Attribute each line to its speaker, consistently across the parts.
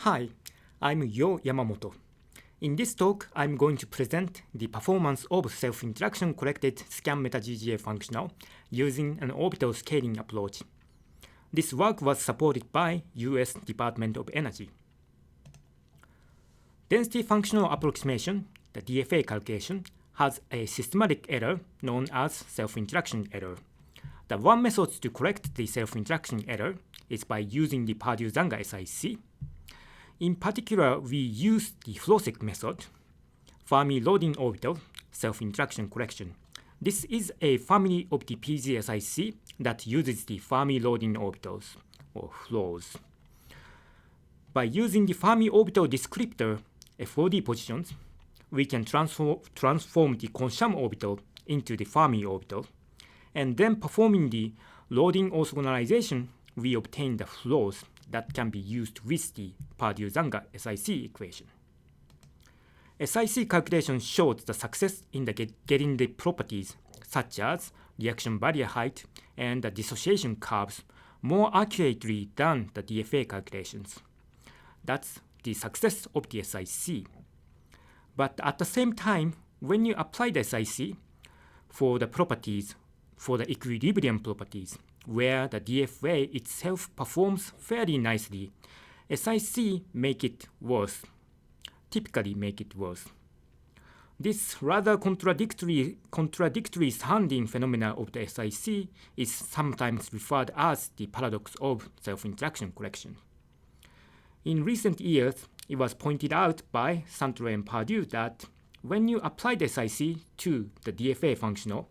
Speaker 1: Hi, I'm Yo Yamamoto. In this talk, I'm going to present the performance of self-interaction corrected scan meta-GGA functional using an orbital scaling approach. This work was supported by US Department of Energy. Density functional approximation, the DFA calculation, has a systematic error known as self-interaction error. The one method to correct the self-interaction error is by using the Purdue-Zanger SIC. In particular, we use the FLOSIC method, Fermi loading orbital self-interaction correction. This is a family of the PZSIC that uses the Fermi loading orbitals, or flows. By using the Fermi orbital descriptor FOD positions, we can transform the Kohn-Sham orbital into the Fermi orbital, and then performing the loading orthogonalization, we obtain the flows that can be used with the Purdue-Zanger SIC equation. SIC calculation showed the success in getting the properties such as reaction barrier height and the dissociation curves more accurately than the DFA calculations. That's the success of the SIC. But at the same time, when you apply the SIC for the properties, for the equilibrium properties, where the DFA itself performs fairly nicely, SIC typically make it worse. This rather contradictory sounding phenomena of the SIC is sometimes referred as the paradox of self-interaction correction. In recent years, it was pointed out by Santre and Purdue that when you apply the SIC to the DFA functional,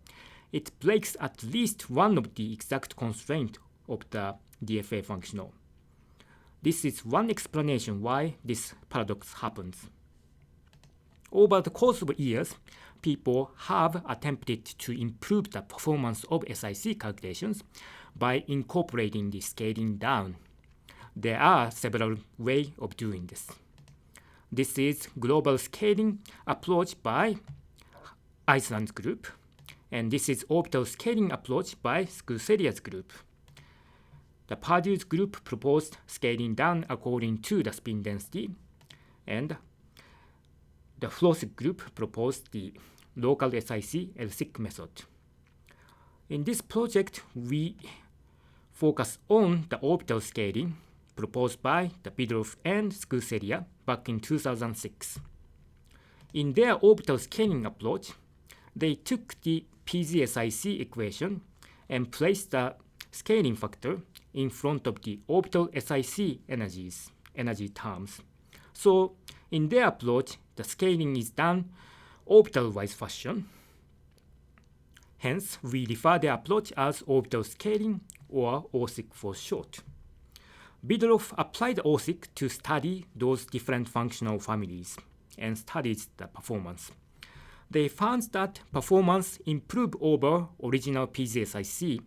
Speaker 1: it breaks at least one of the exact constraints of the DFA functional. This is one explanation why this paradox happens. Over the course of years, people have attempted to improve the performance of SIC calculations by incorporating the scaling down. There are several ways of doing this. This is global scaling approach by Iceland's group, and this is orbital scaling approach by Scaled-PZSIC's group. The Purdue's group proposed scaling down according to the spin density, and the FLOSIC group proposed the local SIC-LSIC method. In this project, we focus on the orbital scaling proposed by the Bidroff and Scaled-PZSIC back in 2006. In their orbital scaling approach, they took the PZSIC equation and placed the scaling factor in front of the orbital SIC energy terms. So in their approach, the scaling is done orbital-wise fashion. Hence, we refer their approach as orbital scaling, or OSIC for short. Bidroff applied OSIC to study those different functional families and studied the performance. They found that performance improved over original PZSIC,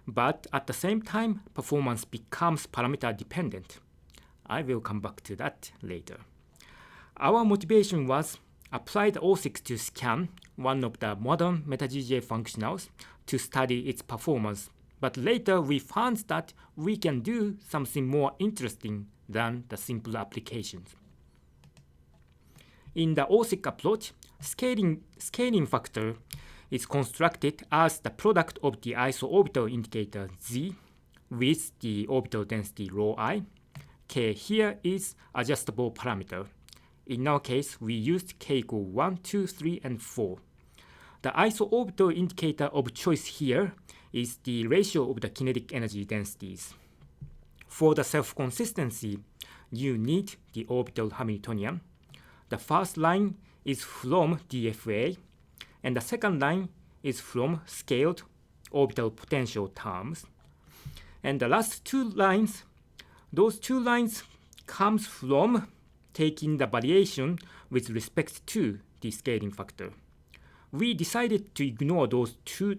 Speaker 1: but at the same time, performance becomes parameter dependent. I will come back to that later. Our motivation was apply the OSIC to scan one of the modern meta-GGA functionals to study its performance, but later we found that we can do something more interesting than the simple applications. In the OSIC approach, scaling factor is constructed as the product of the iso-orbital indicator Z with the orbital density rho I. K here is adjustable parameter. In our case, we used K equal 1, 2, 3, and 4. The iso-orbital indicator of choice here is the ratio of the kinetic energy densities. For the self-consistency, you need the orbital Hamiltonian. The first line is from DFA, and the second line is from scaled orbital potential terms. And the last two lines, those two lines comes from taking the variation with respect to the scaling factor. We decided to ignore those two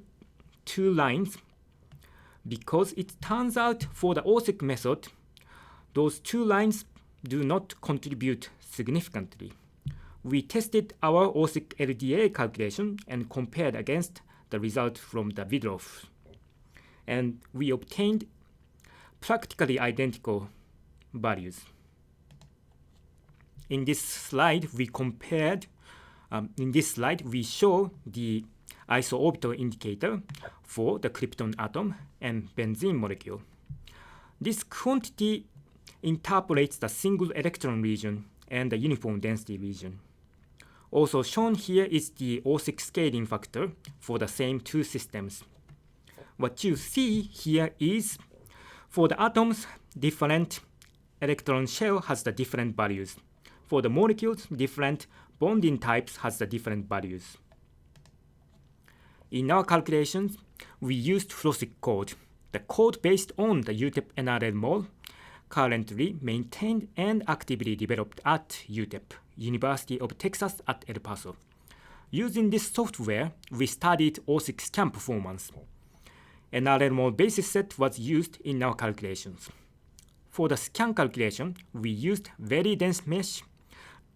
Speaker 1: lines because it turns out for the OSIC method, those two lines do not contribute significantly. We tested our OSIC LDA calculation and compared against the result from the Bidroff, and we obtained practically identical values. in this slide, we show the isoorbital indicator for the krypton atom and benzene molecule. This quantity interpolates the single electron region and the uniform density region. Also shown here is the OSIC scaling factor for the same two systems. What you see here is for the atoms, different electron shell has the different values. For the molecules, different bonding types has the different values. In our calculations, we used FLOSIC code, the code based on the UTEP NRL mole, currently maintained and actively developed at UTEP, University of Texas at El Paso. Using this software, we studied OSIC-SCAN performance. NRL mole basis set was used in our calculations. For the scan calculation, we used very dense mesh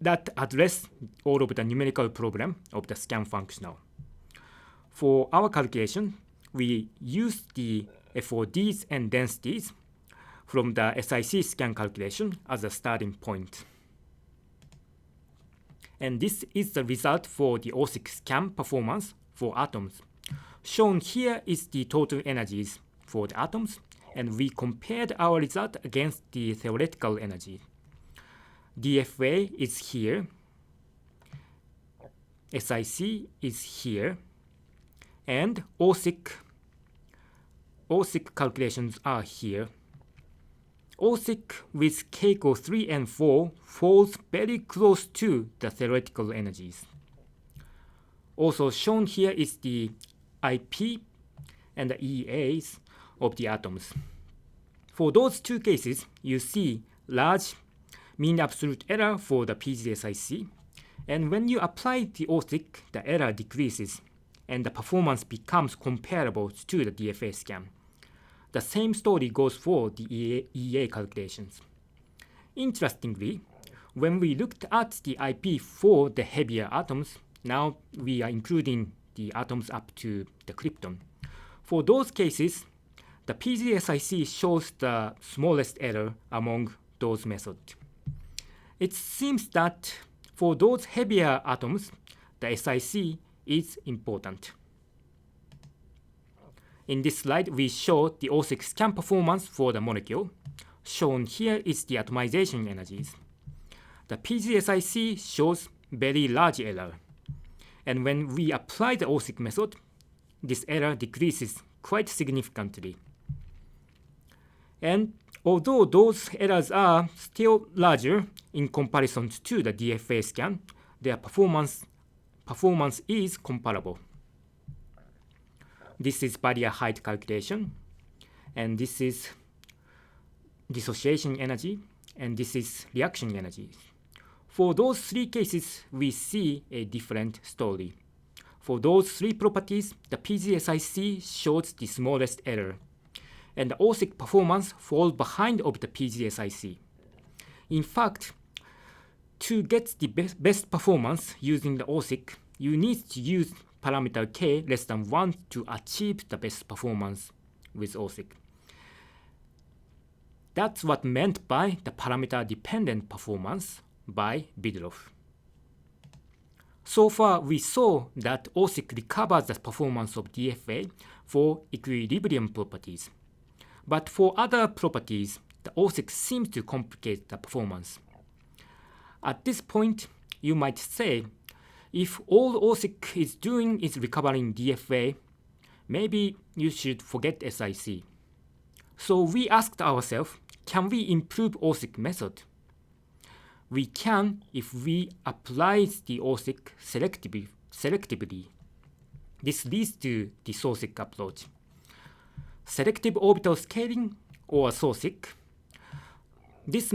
Speaker 1: that address all of the numerical problem of the scan functional. For our calculation, we used the FODs and densities from the SIC scan calculation as a starting point. And this is the result for the OSIC-SCAN performance for atoms. Shown here is the total energies for the atoms, and we compared our result against the theoretical energy. DFA is here, SIC is here, and OSIC calculations are here. OSIC with Keiko 3 and 4 falls very close to the theoretical energies. Also shown here is the IP and the EAs of the atoms. For those two cases, you see large mean absolute error for the PZSIC, and when you apply the OSIC, the error decreases and the performance becomes comparable to the DFA scan. The same story goes for the EA calculations. Interestingly, when we looked at the IP for the heavier atoms, now we are including the atoms up to the krypton. For those cases, the PZSIC shows the smallest error among those methods. It seems that for those heavier atoms, the SIC is important. In this slide, we show the OSIC-SCAN performance for the molecule. Shown here is the atomization energies. The PZSIC shows very large error. And when we apply the OSIC method, this error decreases quite significantly. And although those errors are still larger in comparison to the DFA scan, their performance is comparable. This is barrier height calculation, and this is dissociation energy, and this is reaction energy. For those three cases, we see a different story. For those three properties, the PZSIC shows the smallest error, and the OSIC performance falls behind of the PZSIC. In fact, to get the best performance using the OSIC, you need to use parameter k less than 1 to achieve the best performance with OSIC. That's what meant by the parameter-dependent performance by Bidloff. So far, we saw that OSIC recovers the performance of DFA for equilibrium properties. But for other properties, the OSIC seems to complicate the performance. At this point, you might say, if all OSIC is doing is recovering DFA, maybe you should forget SIC. So we asked ourselves, can we improve OSIC method? We can if we apply the OSIC selectively. This leads to the SOSIC approach. Selective orbital scaling, or SOSIC. This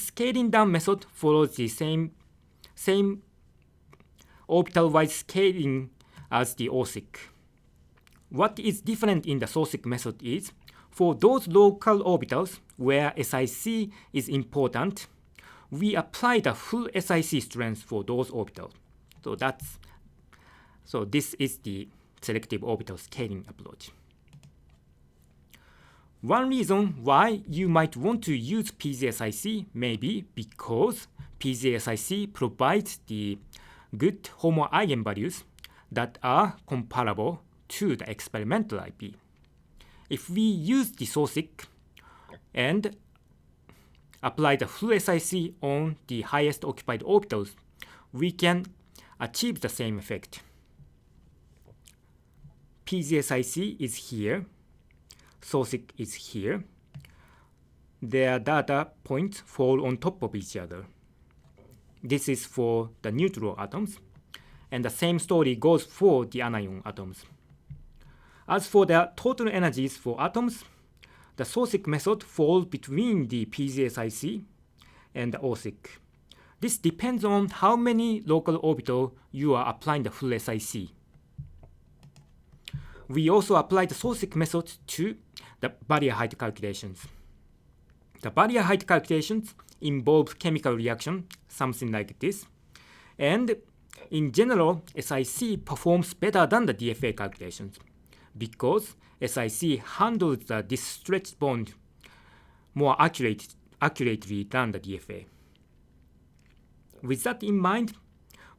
Speaker 1: scaling down method follows the same orbital-wise scaling as the OSIC. What is different in the SOSIC method is, for those local orbitals where SIC is important, we apply the full SIC strength for those orbitals. So this is the selective orbital scaling approach. One reason why you might want to use PZSIC may be because PZSIC provides the good Homo eigenvalues that are comparable to the experimental IP. If we use the SOSIC and apply the full SIC on the highest occupied orbitals, we can achieve the same effect. PZSIC is here, SOSIC is here. Their data points fall on top of each other. This is for the neutral atoms, and the same story goes for the anion atoms. As for the total energies for atoms, the SOSIC method falls between the PZSIC and the OSIC. This depends on how many local orbitals you are applying the full SIC. We also apply the SOSIC method to the barrier height calculations. The barrier height calculations involve chemical reaction, something like this. And in general, SIC performs better than the DFA calculations because SIC handles this stretched bond more accurately than the DFA. With that in mind,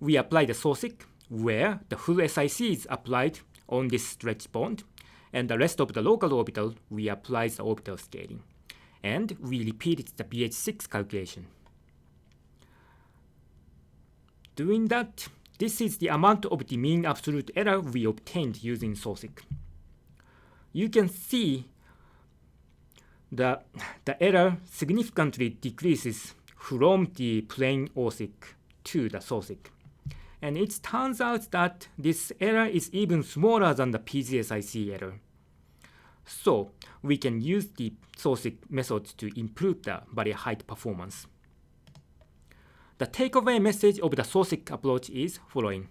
Speaker 1: we apply the SOSIC where the full SIC is applied on this stretched bond, and the rest of the local orbital we apply the orbital scaling. And we repeated the BH6 calculation. Doing that, this is the amount of the mean absolute error we obtained using SOSIC. You can see the error significantly decreases from the plain OSIC to the SOSIC. And it turns out that this error is even smaller than the PZSIC error. So we can use the SOSIC method to improve the barrier height performance. The takeaway message of the SOSIC approach is following.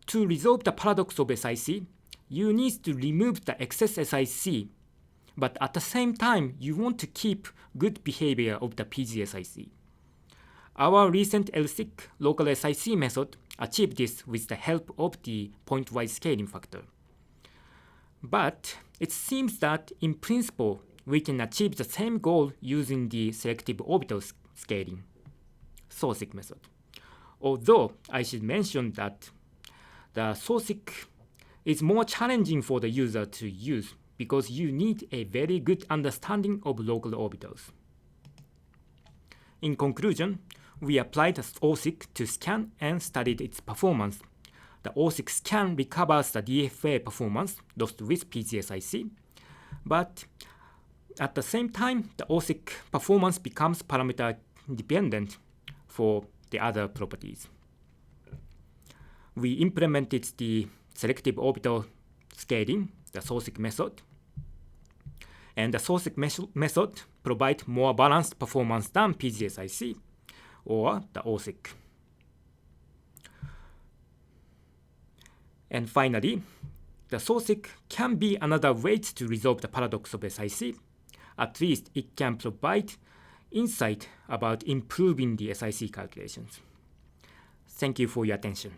Speaker 1: To resolve the paradox of SIC, you need to remove the excess SIC, but at the same time, you want to keep good behavior of the PZSIC. Our recent LSIC local SIC method achieved this with the help of the pointwise scaling factor. But it seems that in principle, we can achieve the same goal using the selective orbital scaling, SOSIC method. Although I should mention that the SOSIC is more challenging for the user to use because you need a very good understanding of local orbitals. In conclusion, we applied the OSIC to SCAN and studied its performance. The OSIC-SCAN recovers the DFA performance lost with PZSIC, but at the same time, the OSIC performance becomes parameter dependent for the other properties. We implemented the selective orbital scaling, the SOSIC method, and the SOSIC method provides more balanced performance than PZSIC or the OSIC. And finally, the SOSIC can be another way to resolve the paradox of SIC. At least it can provide insight about improving the SIC calculations. Thank you for your attention.